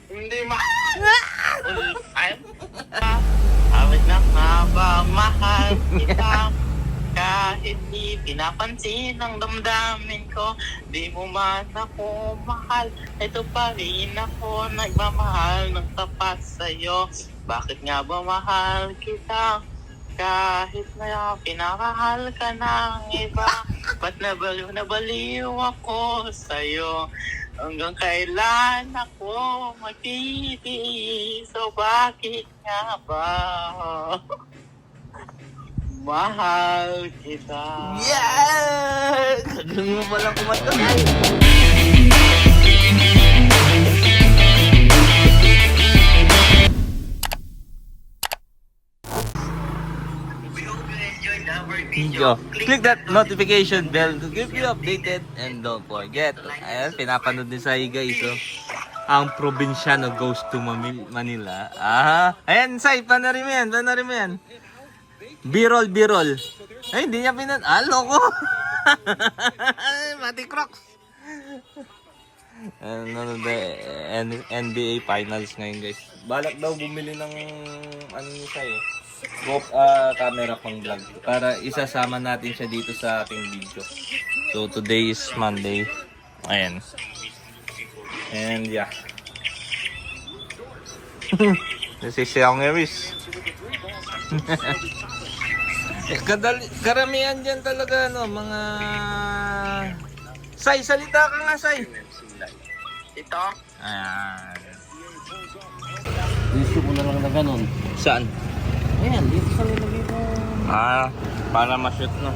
Hindi ay, awit na nga ba mahal kita? Kahit di pinapansin ang damdamin ko, di mo man ako mahal. Ito pa rin ako nagmamahal ng tapat sa'yo. Bakit nga ba mahal kita? Kahit na pinamahal ka ng iba, ba't nabaliw na baliw ako sa'yo? Hanggang kailan ako magtitiis? So bakit nga ba mahal kita? Yeah! Galing mo palang kumanta. We hope you enjoyed our Video. video. Click that notification bell to keep you updated and don't forget. Ayan, pinapanood ni Sai guys. So, ang probinsyano goes to Manila. Ayan Sai, panarin mo yan, panarin mo yan. B-roll, B-roll. Ay, hindi niya loko. Mati Crocs. NBA Finals ngayon guys. Balak daw bumili ng ano ni Sai. Camera pang vlog para isasama natin siya dito sa ating video. So today is Monday. Ayan. And yeah. This is Young Eris. Karamihan dyan talaga mga Sai, salita ka nga Sai. Ito, Ayan. Gusto ko na lang na ganun. Saan? Ayan, dito sa nilagay ko. Para ma-shoot no.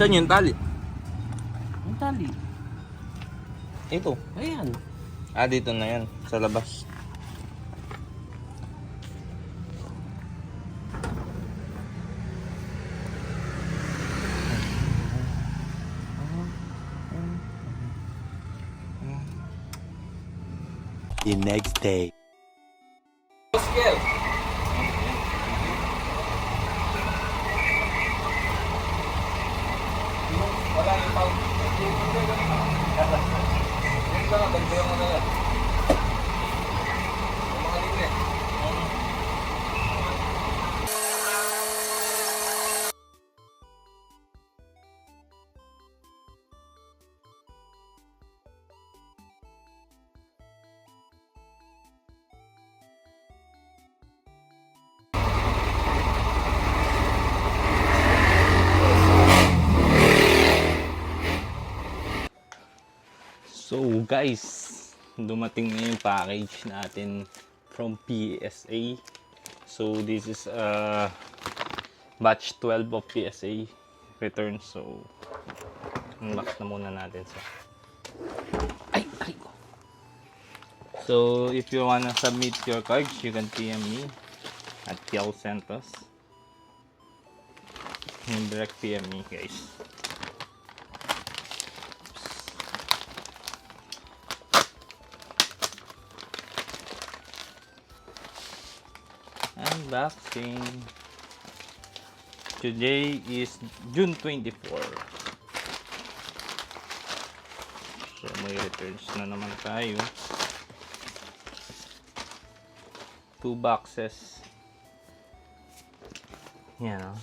Saan yung tali? Ang tali. Ito. Ayan. Dito na yan. Sa labas. The next day. Oscar! Wala yung pau. Yung lang, ganda yung ano yan. Yung mga libre. So guys, dumating na yung package natin from PSA. So this is batch 12 of PSA return. So unbox na muna natin sa So if you wanna submit your cards, you can PM me at Kiao Santos. Direct PM me guys. Unboxing. Today is June 24. So may returns na naman tayo. 2 boxes. Yan o.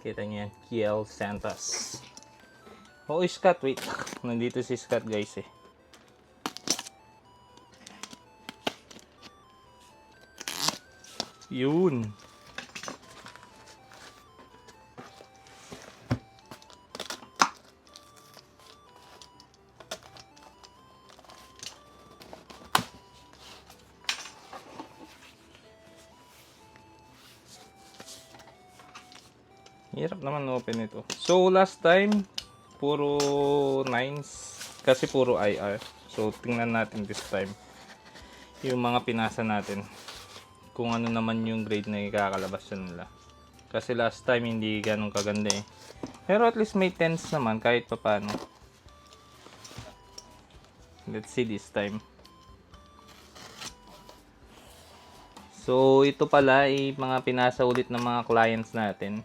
Kita niyo yan. Kiel Santos. Scott. Wait. Nandito si Scott guys eh. Yun. Hirap naman open ito. So last time puro 9s kasi puro IR. So tingnan natin this time yung mga pinasa natin. Kung ano naman yung grade na ikakalabas nila. Kasi last time hindi ganun kaganda eh. Pero at least may 10s naman kahit pa paano. Let's see this time. So ito pala ay mga pinasa ulit ng mga clients natin.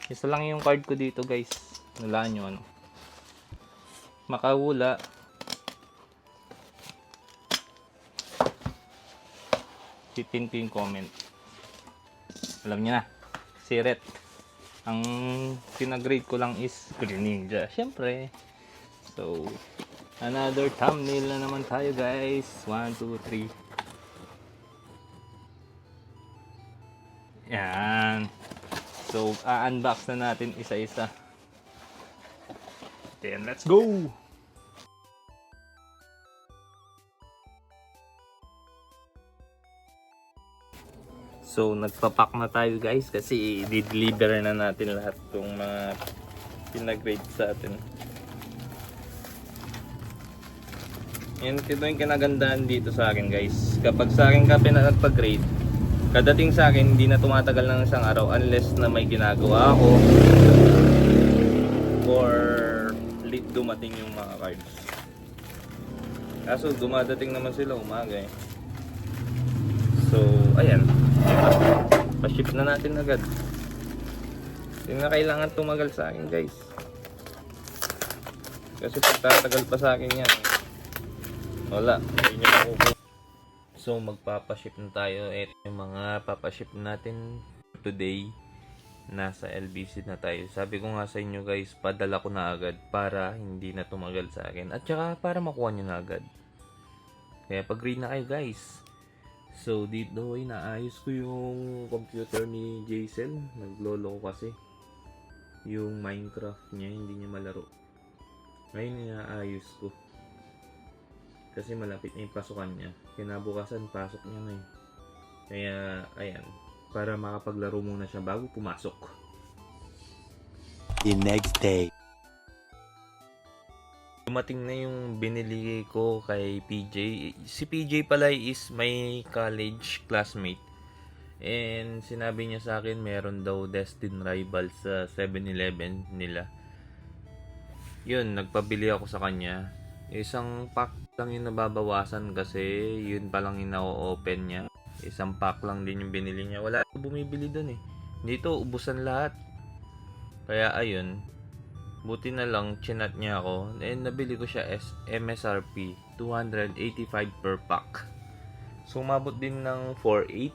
Isa lang yung card ko dito guys. Walaan nyo ano. Makahula. Hitin ko yung comment. Alam niyo na, si Ret. Ang pinagrade ko lang is Greninja. Siyempre. So, another thumbnail na naman tayo guys. 1, 2, 3. Yan. So, unbox na natin isa-isa. Then, let's go! So, nagpapak na tayo guys kasi i-deliver na natin lahat ng mga pinagrade sa atin. Yan, ito yung kinagandaan dito sa akin guys. Kapag sa akin ka pinagpag-grade, kadating sa akin hindi na tumatagal ng isang araw unless na may ginagawa ako or late dumating yung mga cards. Kaso dumadating naman sila umaga eh. So, ayan. Pa-ship na natin agad. Hindi na kailangan tumagal sa akin guys. Kasi pag tatagal pa sa akin yan, wala. Hindi nyo makukuha. So, magpapaship na tayo. Ito yung mga papaship natin today. Nasa LBC na tayo. Sabi ko nga sa inyo guys, padala ko na agad para hindi na tumagal sa akin. At saka para makuha nyo na agad. Kaya pag-read na kayo guys. So, dito inaayos ko yung computer ni Jaisel. Naglolo ko kasi. Yung Minecraft niya, hindi niya malaro. Ngayon inaayos ko. Kasi malapit na yung pasukan niya. Kinabukasan, pasok niya na eh. Kaya, ayan. Para makapaglaro muna siya bago pumasok. The next day. Dumating na yung binili ko kay PJ. Si PJ pala is my college classmate. And sinabi niya sa akin meron daw Destined Rivals sa 7-Eleven nila. Yun, nagpabili ako sa kanya. Isang pack lang yung nababawasan kasi yun pa lang yung na-open niya. Isang pack lang din yung binili niya. Wala ako bumibili dun eh. Dito, ubusan lahat. Kaya ayun. Buti na lang, chinat niya ako. And nabili ko siya as MSRP, 285 per pack. So, umabot din ng 4.8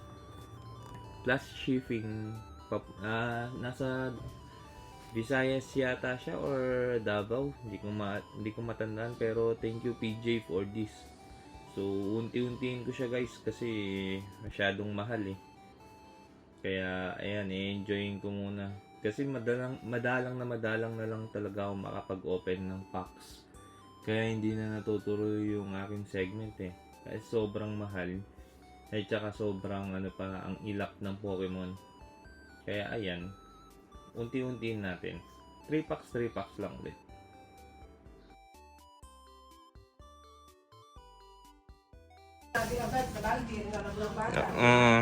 plus shipping. Nasa Visayas yata siya or Davao. Hindi ko matandaan. Pero thank you PJ for this. So, unti-untiin ko siya guys kasi masyadong mahal eh. Kaya, ayan, enjoying ko muna. Kasi madalang na lang talaga ako makapag-open ng packs. Kaya hindi na natutuloy yung aking segment eh. Kasi sobrang mahal. At saka sobrang ang ilap ng Pokemon. Kaya ayan. Unti-untiin natin. 3 packs lang ulit.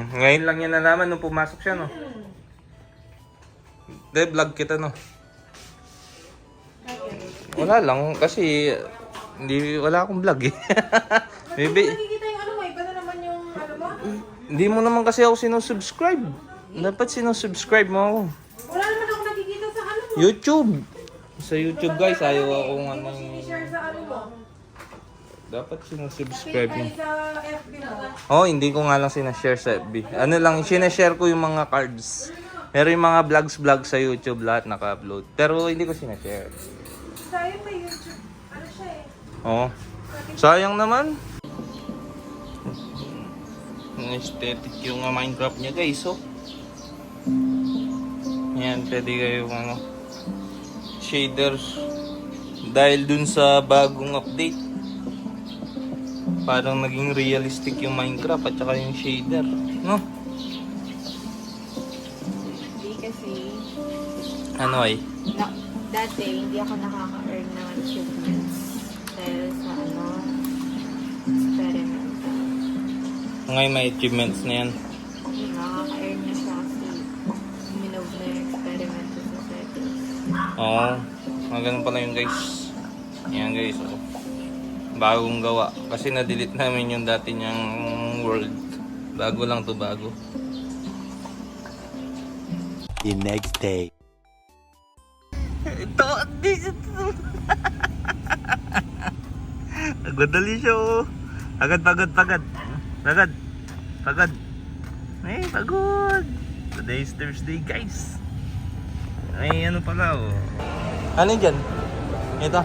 Ngayon lang yan nalaman nung pumasok siya no. Vlog kita no. Wala lang kasi wala akong vlog eh. Maybe Nakikita yung ano mo, iba na naman yung ano mo. hindi mo naman kasi ako sinusubscribe. Dapat sinusubscribe mo ako. Wala naman ako nakikita sa ano mo. YouTube. Sa YouTube guys, ayaw akong ano. I-share sa ano mo. Dapat sinusubscribe mo. Ay, sa FB mo. Oh, hindi ko nga lang sinashare sa FB. Ano lang, sinashare ko yung mga cards. Pero yung mga vlogs sa YouTube, lahat naka-upload. Pero hindi ko sinashare. Sayang may YouTube. Ano siya eh. Oh. Sayang naman. Aesthetic yung Minecraft niya guys, oh. Yan, pwede kayo shaders. Dahil dun sa bagong update, parang naging realistic yung Minecraft at saka yung shader, no? Hindi kasi, Ano ay? dati hindi ako nakaka-earn ng achievements dahil sa experimental. Ngayon may achievements na yan. Nakaka-earn na siya kasi minove na yung experimental sa settings. Oo. Ganun pala yun guys. Yan guys, oh. Bagong gawa. Kasi na-delete namin yung dati niyang world. Bago lang to, bago. The next day. Ito, ito. Agad dali siya, oh. Agad. Ay, pagod! Today is Thursday, guys. Ay, ano pala, oh. Ano dyan? Ito.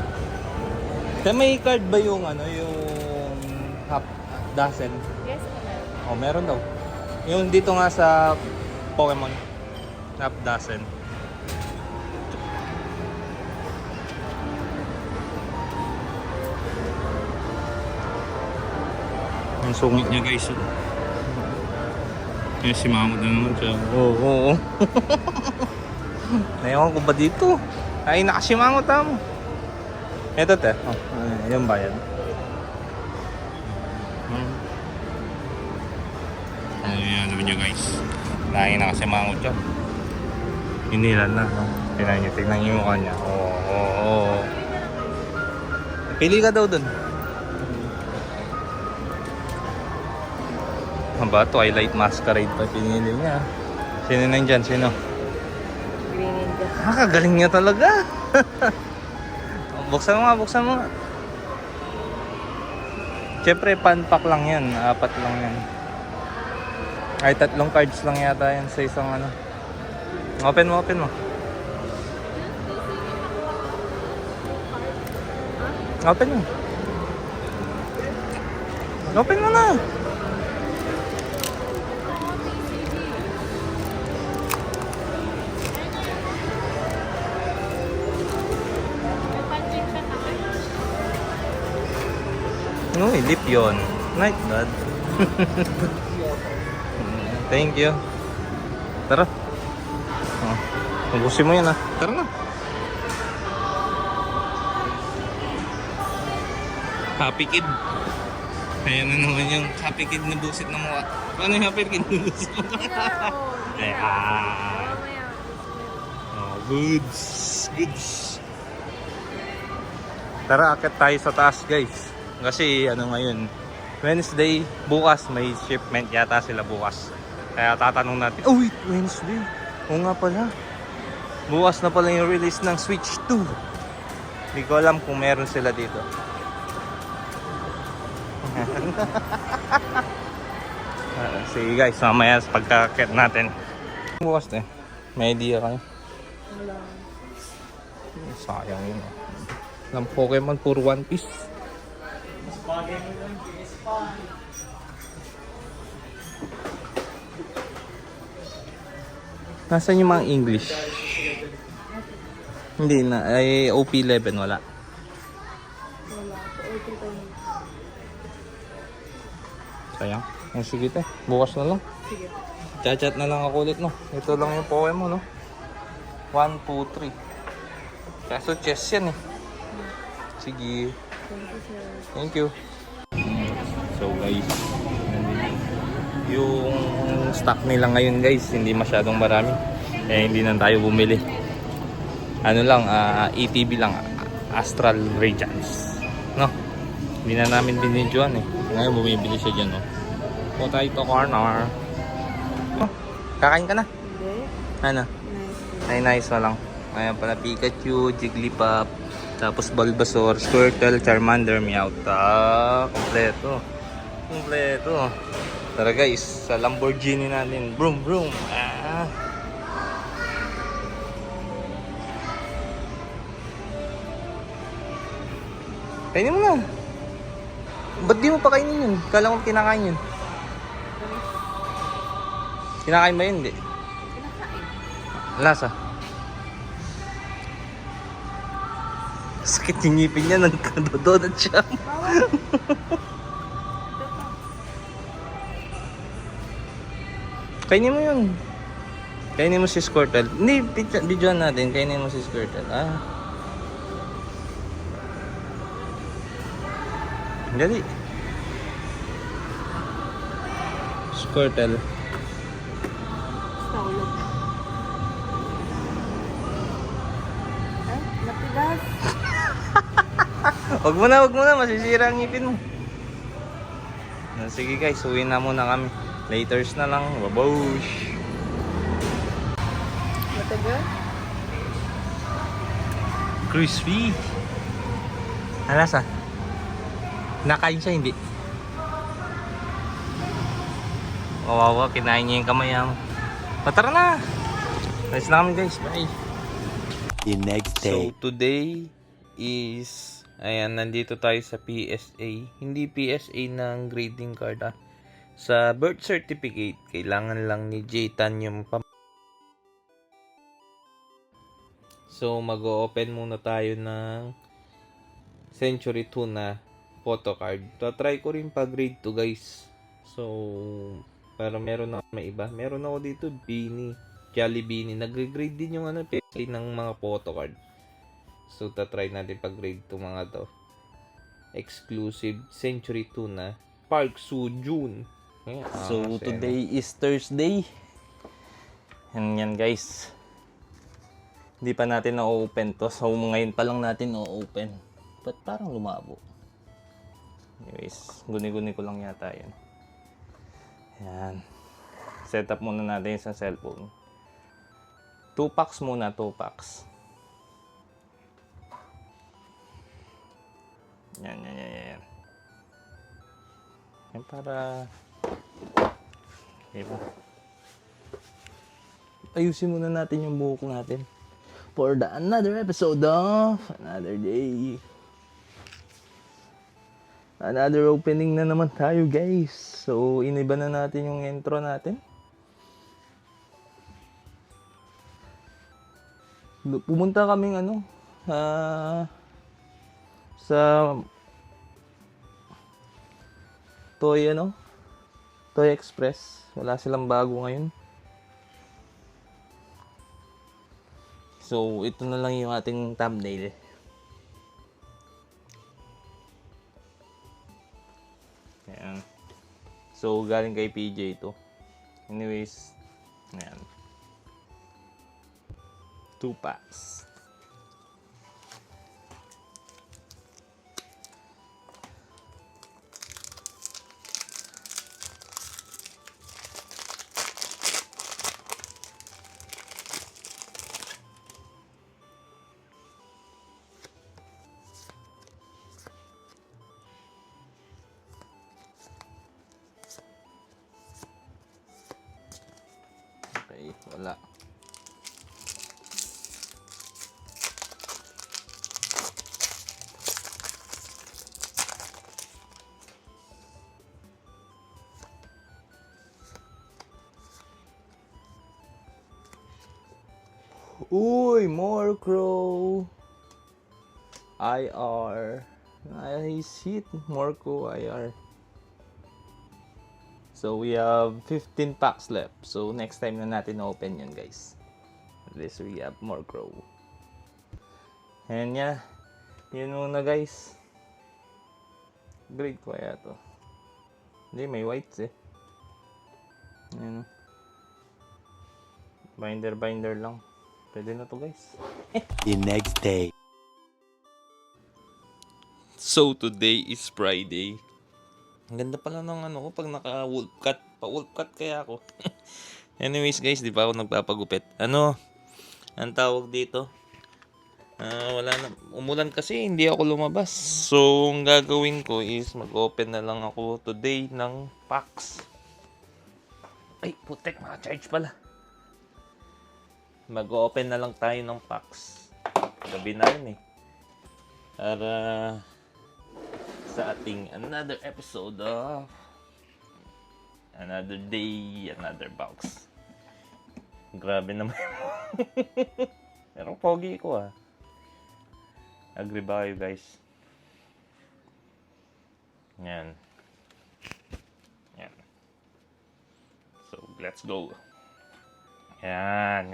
Kaya may card ba yung, yung half dozen? Yes, meron. Oh, meron daw. Yung dito nga sa Pokemon. Half dozen. Ang sungit niya, guys. Yung si Mamod na naman siya. Oo. Naiwan ko ba dito? Ay, nakasimangot mo. Ito, te. Oh, yung bayan. Ano yan, sabi nyo, guys. Lagi nakasimangot siya. Hinilan na, no? Tignan niyo yung mukha niya. Oo. Pili ka daw dun. Aba, Twilight Masquerade pa pinili niya. Sino nandyan? Sino? Green Ninja. Kagaling niya talaga. Buksan mo nga. Siyempre, pan-pack lang yan. 4 lang yan. Ay, 3 cards lang yata yan sa isang ano. Open mo. Open mo na. No, lip yun. Night blood. Thank you. Tara. Oh, ubusin mo yan, Tara na. Happy Kid. Ayan na naman yung Happy Kid na busit na mukha. Paano yung Happy Kid na busit na mukha? Oh, goods. Tara, akit tayo sa taas, guys. Kasi ngayon, Wednesday, bukas may shipment yata sila bukas. Kaya tatanong natin, oh wait, Wednesday. Oo nga pala. Bukas na pala yung release ng Switch 2. Hindi ko alam kung meron sila dito. Sige guys, mamaya sa pagkakit natin. Bukas na may idea kayo? Wala. Sayang yun. Ng Pokemon, puro One Piece. Nasaan yung mga English? Hindi na, ay OP11 wala. Wala. Order pa yun. Sayang. Sige te, bukas na lang. Sige. Chat na lang ako ulit, no? Ito lang yung Pokemon, no? 1, 2, 3. Kaso chess yan, Sige. Thank you, sir. Thank you. So guys, yung stock nila ngayon guys, hindi masyadong marami. Hindi na tayo bumili. Ano lang, ETB lang, Astral Radiance. No? Hindi na namin binidyoan Ngayon bumibili siya dyan, Potato corner. Kakain ka na? Hindi. Ano? Nice. Ay, nice na lang. Ayan pala, Pikachu, Jigglypuff, tapos Bulbasaur, Squirtle, Charmander, Meowth. Kompleto. Tara guys, sa Lamborghini natin. Vroom. Kainin mo na. Ba't di mo pa kainin yun? Kala ko kinakain yun. Kinakain ba yun? Hindi. Lasa. Sakit yung ngipin niya, nagkadodonat siya. Kainin mo yun. Kainin mo si Squirtle. Hindi, videoan natin. Kainin mo si Squirtle. Dali. Squirtle. Saulog. Ay, napigas. Wag mo na. Masisira ang ngipin mo. Sige guys, uwi na muna kami. Laters na lang. Baboosh. Matagal? Crispy. Alasa. Nakain siya, hindi? Kawawa, kinain niya yung kamay ang. Tara na! Nice na kami guys, bye! The next day. So today is, ayan, nandito tayo sa PSA. Hindi PSA ng grading card Sa birth certificate, kailangan lang ni Jaytan yung So mag-o-open muna tayo ng Century Tuna photo card. Try ko rin pa grade 2 guys. So para meron na may iba. Meron ako dito Beanie, Jollibee. Nagre-grade din yung PSA ng mga photo card. So try natin pag grade 2 mga to. Exclusive Century Tuna Park Soo-joon. Yeah, so today is Thursday. Yan guys. Hindi pa natin na-open to. So ngayon pa lang natin na-open. But parang lumabo. Anyways, guni-guni ko lang yata yan. Yan. Set up muna natin sa cellphone. 2 packs muna, 2 packs. Yan. Yan para... Diba? Ayusin muna natin yung buhok natin. For another episode of Another Day. Another opening na naman tayo guys. So iniba na natin yung intro natin. Pumunta kaming sa Toy Express. Wala silang bago ngayon. So, ito na lang yung ating thumbnail. Ayan. So, galing kay PJ ito. Anyways, ayan. 2 packs. Okay, wala. Uy, more crow. IR. Nice hit. More crow IR. So we have 15 packs left. So next time na natin na-open yun guys. At least we have more crow. And yeah. Yun muna guys. Grade ko kaya to. Hindi, may whites eh. Ayan. Binder lang. Pwede na to guys. The next day. So today is Friday. Ang ganda pala ng ko pag naka-wolf cut. Pa-wolf cut kaya ako. Anyways guys, di pa ako nagpapagupit. Ang tawag dito? Wala na. Umulan kasi, hindi ako lumabas. So, ang gagawin ko is mag-open na lang ako today ng packs. Ay, putek, maka-charge pala. Mag-open na lang tayo ng packs. Gabi na rin eh. Para sa ating another episode of Another Day, Another Box. Grabe naman. Pero pogi ko Agree ba kayo guys? Yan. So, let's go. Yan.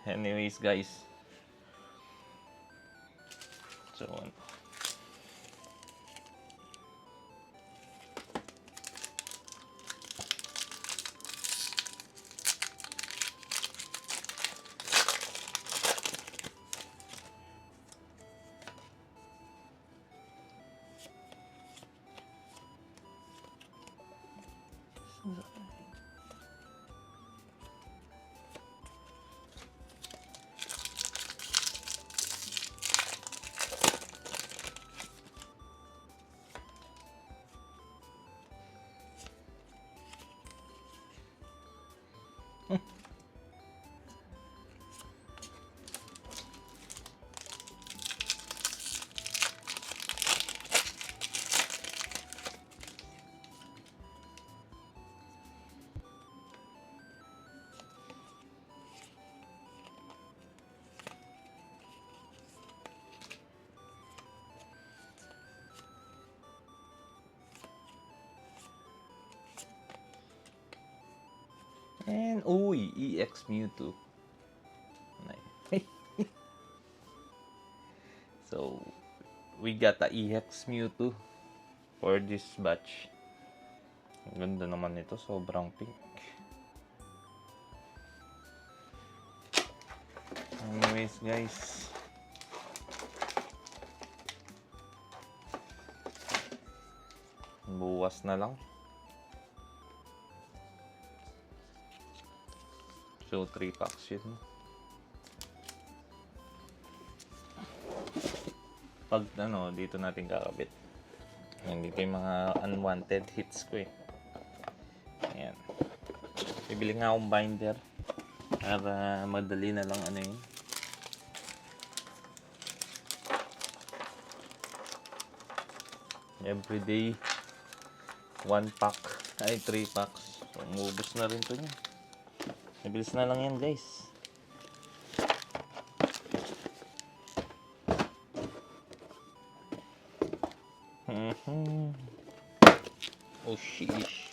Anyways guys. So, And uy, EX Mewtwo. Nice. So, we got the EX Mewtwo for this batch. Ang ganda naman nito, sobrang pink. Anyways guys, buwas na lang. So 3 packs yun. Pag dito natin kakabit. Dito yung mga unwanted hits ko eh. Ayan. Bibili nga akong binder para madali na lang yun. Everyday 1 pack ay 3 packs. So, umubos na rin to niya. Mabilis na lang yan guys. Oh sheesh.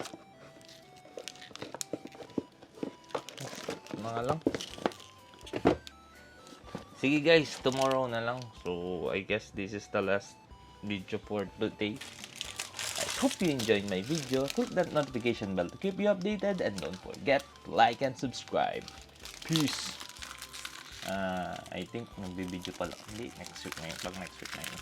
Mga lang. Sige guys, tomorrow na lang. So I guess this is the last video for today. I hope you enjoyed my video. Click that notification bell to keep you updated, and don't forget to like and subscribe. Peace. I think nagbibideo pala. Hindi, next week na yun. Pag next week na yun.